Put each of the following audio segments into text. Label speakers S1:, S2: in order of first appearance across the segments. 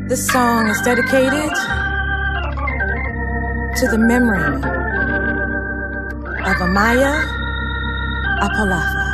S1: This song is dedicated to the memory of Amaya Apalafa.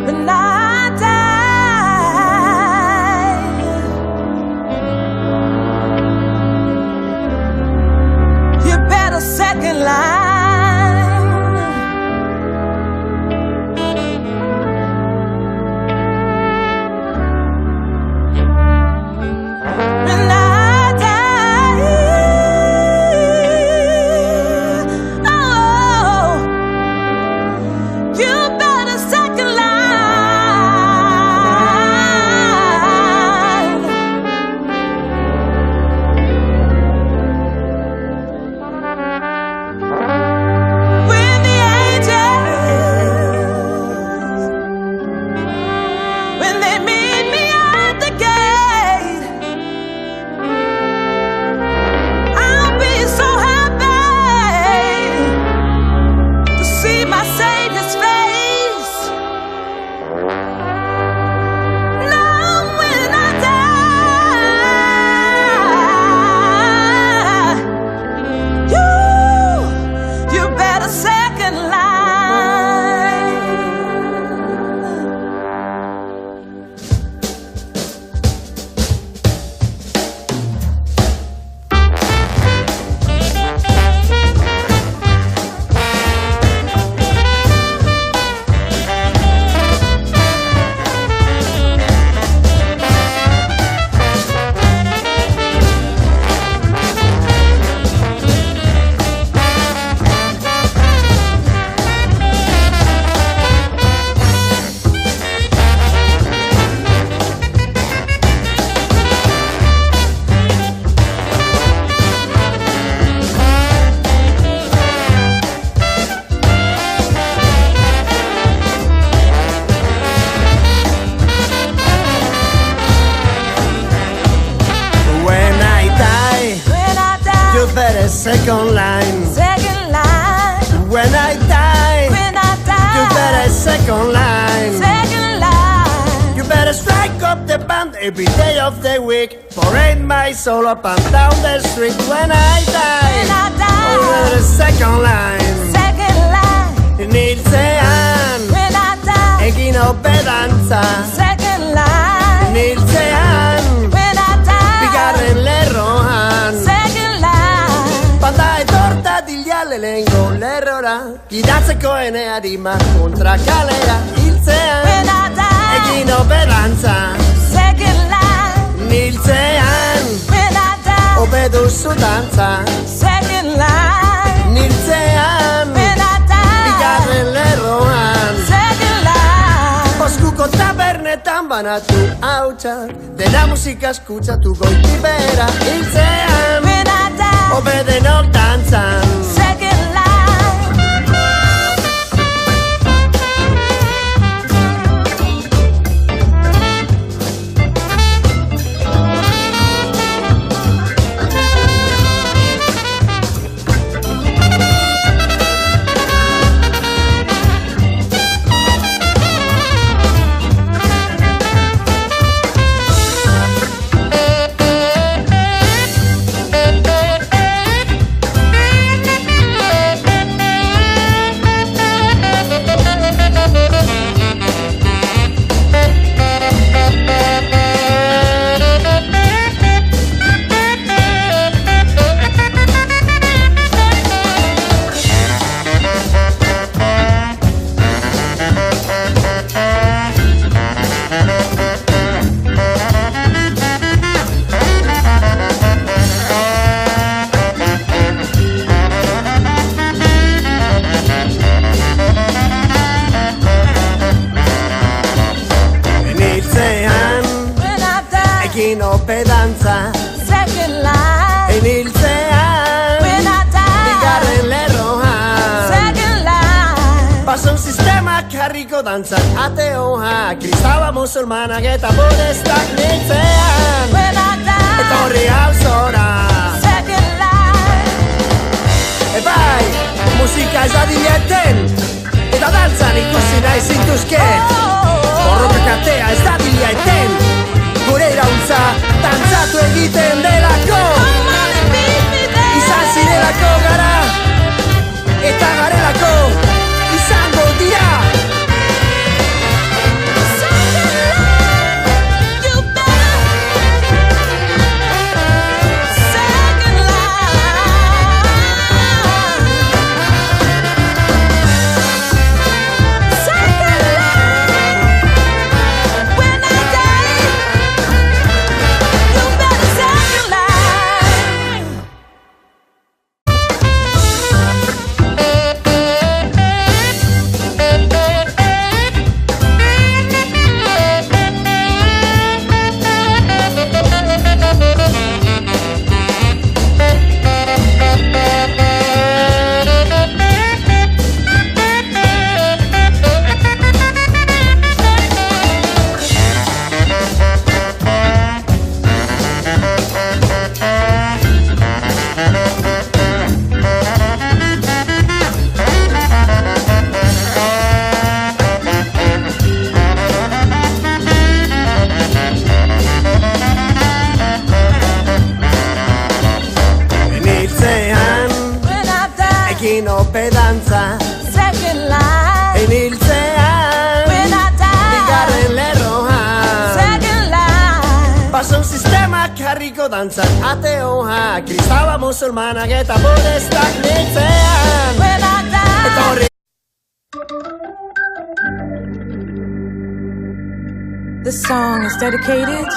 S1: When I die, you better second line. When I die, oh, you better second line. When the angels, when they meet me at the gate, I'll be so happy to see my Savior's face. Now when I die, you better second line.
S2: You better second line.
S1: Second line.
S2: When I die, you better second line.
S1: Second line.
S2: You better strike up the band every day of the week. Parade my soul up and down the street. When I die, you better second line.
S1: Second line.
S2: Nilsean,
S1: When I die.
S2: Egino Pedanza.
S1: Second line.
S2: Nilsean,
S1: When I die.
S2: Bigarren Lerroan.
S1: Second line.
S2: Panda etorta diliale lengo lerrora. Gidatzeko eneari kontra kalera hiltzean.
S1: When I die.
S2: Egino Pedanza.
S1: Second line.
S2: Niltzean,
S1: When I die.
S2: obeduzu dantza.
S1: Second line.
S2: Niltzean,
S1: When I die.
S2: bigarren lerroan.
S1: Second line.
S2: Moskuko tabernetan banatu hautsak. Dena musika eskutsatu goiti bera hiltzean.
S1: When I die.
S2: Obedenok dantzan.
S1: Second line.
S2: jarriko dantzan ateoa kristaba musulmanak eta budistak nintzean
S1: When I die,
S2: etorri hau zora
S1: second life.
S2: Ebai, musika ez adieten eta dantzan ikusi nahi zintuzken Borrokak atea ez dadila eten Gure irauntza dantzatu egiten delako
S1: Come on and meet me there.
S2: Izan zirelako gara Eta garelako izango dira
S1: Second life, you better. Second life. Second life. When I die, you better second life.
S2: Eniltzean,
S1: When I die,
S2: ekin ope dantza
S1: second life.
S2: Eniltzean,
S1: When I die,
S2: bigarren lerroan
S1: second life.
S2: Bason sistemak jarriko dantzan ateoa kristaba musulmanak eta budistak nintzean
S1: When I die,
S2: Etorri
S1: this song is dedicated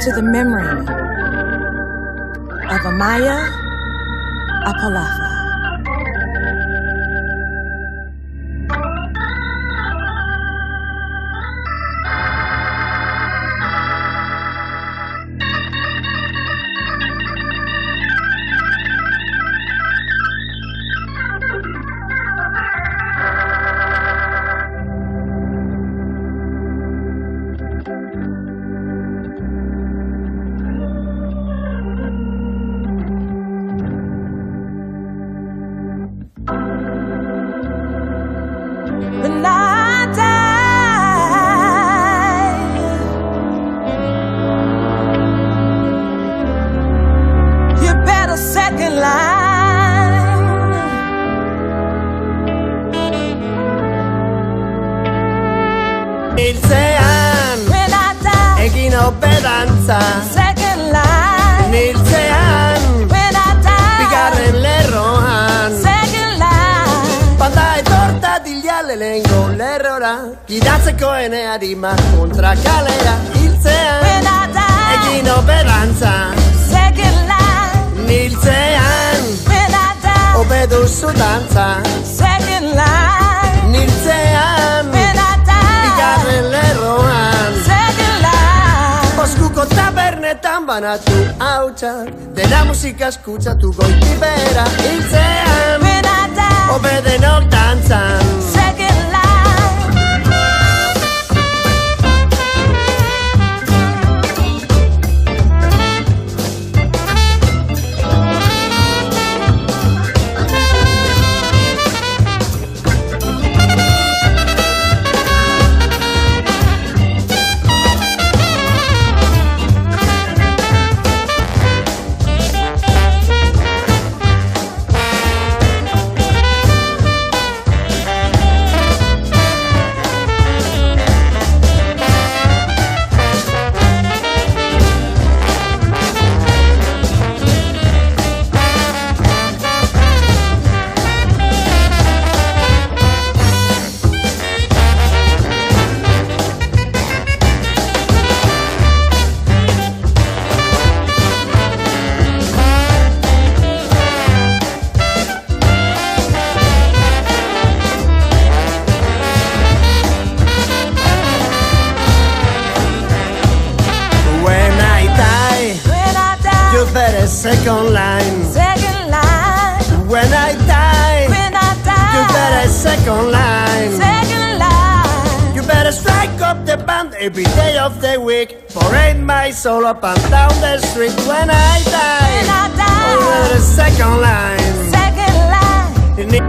S1: to the memory of Amaya Apalafa. When I die, you better second line.
S2: Niltzean,
S1: When I die,
S2: ekin ope dantza
S1: second line.
S2: Niltzean,
S1: When I die,
S2: bigarren lerroan
S1: second line.
S2: Banda etorta dilale lehengo lerrora Gidatzeko ene harima kontra kalera Hiltzean,
S1: When I die,
S2: ekin ope dantza
S1: second line.
S2: Niltzean,
S1: When I die,
S2: ope duzu dantza
S1: second line.
S2: Niltzean,
S1: When I die,
S2: bigarren lerroan
S1: second line.
S2: Oskuko tabernetan banatu hautsak Dena musika eskutsatu goiti bera Hiltzean,
S1: When I die,
S2: ope denok dantzan
S1: second line.
S2: second line.
S1: Second line.
S2: When I die,
S1: When I die.
S2: you better second line. every day of the week. Parade my soul up and down the street when I die.
S1: When I die.
S2: Over the second line.
S1: Second line.